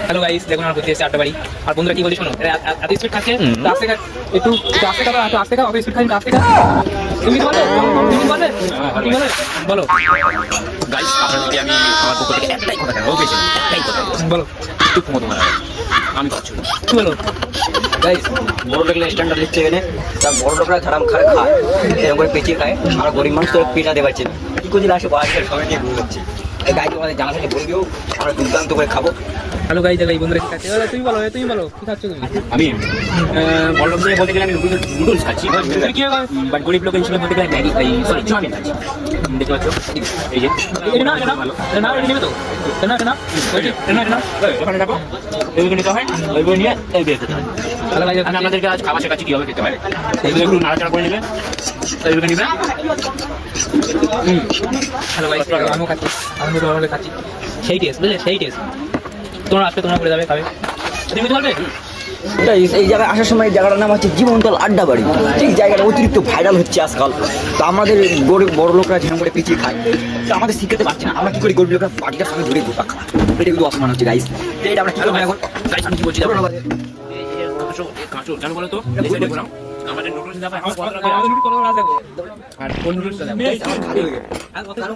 Hello guys, দেখুন আমার ঘুরতে এসেছে আড্ডা বাড়ি। আর বন্ধুরা কি বলি শোনো, এত স্পিড খাচ্ছে, আস্তে খা, একটু আস্তে খাও, একটু আস্তে খাও, অত স্পিড খাই আস্তে খা। তুমি কি বলে বলো গাইস, আপনাদেরকে আমি আমার পক্ষ থেকে একটাই কথা জানাবো, বেশি না, একটাই কথা বলো একটু ক্ষমতা মারা আমি পাচ্ছি না। কি বলো গাইস, বড় লোকরা স্ট্যান্ডার্ড দিচ্ছে এখানে, তা বড় লোকরা ধারাম খায় এরকম করে পেঁচিয়ে খায়। আমরা গরিব মানুষ তো পেঁচা দিয়ে পারছি না, কি করে আসে বাড়িতে সবাই নিয়ে ঘুরে যাচ্ছে। এই গাইকে আমাদের জানা থেকে বলে দিও, আমরা দুর্দান্ত করে খাবো। হ্যালো গাইস, দেখো এই বন্ধুরা কি খাচ্ছে। তুমি বলো কি খাচ্ছ তুমি? আমি বড় লোকদের বলতে গেলে আমি নুডলস খাচ্ছি, কি হবে? বাট গরিব লোক হিসেবে বলতে গেলে ম্যাগি, সরি চাউমিন খাচ্ছি। দেখতে পাচ্ছ এই যে ওখানে দেখো, এইগুলো নিতে হয়, ওইগুলো নিয়ে এই বের করতে হয়। আমি আপনাদেরকে আজ খাবার শেখাচ্ছি কীভাবে খেতে পারে। এইগুলো একটু নাড়াচাড়া করে নেবে, এইগুলো নেবে। হ্যালো গাইস, আমিও খাচ্ছি, আমি খাচ্ছি, সেই টেস্ট বুঝলে, সেই টেস্ট। তোমরা আসবে, তোমরা করে যাবে, খাবে। তুমি তো বলবে এই জায়গায় আসার সময় এই জায়গাটার নাম হচ্ছে জীবনতল আড্ডা বাড়ি। ঠিক জায়গাটা অতিরিক্ত ভাইরাল হচ্ছে আজকাল। তো আমাদের গরিব বড় লোকরা যেমন করে পিছিয়ে খায়, তো আমাদের শিখাতে পারছে না। আমরা কি করি, গরিব লোকরা পার্টিটার সঙ্গে ধরে গোটা খাওয়া, এটা কিন্তু অসম্মান হচ্ছে গাইস। এটা আমরা কি করবো এখন? গাইস, আমি কি বলছি কাঁচো জানো বলো তো, এই সাইডে বললাম আমাদের নুডলস দাও, আর কোন নুডলসটা দাও?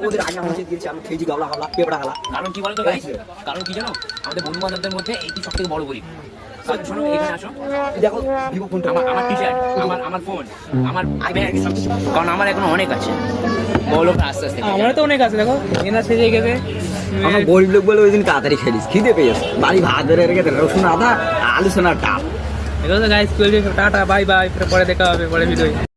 ওদের আগে আমরা দিয়েছি, আমি খেয়েছি গাবলা গাবলা, পেপড়া গালা। কারণ কি বলো তো গাইস, কারণ কি জানো, আমাদের বন্ধু বান্ধবদের মধ্যে এইটি সব থেকে বড় গরিব। শোনো, এখানে আসো, দেখো ভিভো ফোনটা, আমার টিচার, আমার ফোন, আমার ব্যাগ, কারণ আমার এখন অনেক আছে। বড় লোক আস্তে আস্তে আমারও তো অনেক আছে, দেখো এনা সেজে গেছে। আমরা গরিব লোক বলে ওই দিন তাড়াতাড়ি খেলিস, খিদে পেয়েছে, বাড়ি ভাত ধরে রেখে রসুন আদা, আলু সোনার ডাল। এগুলো তো গাইস, টাটা বাই বাই, পরে দেখা হবে পরে ভিডিও।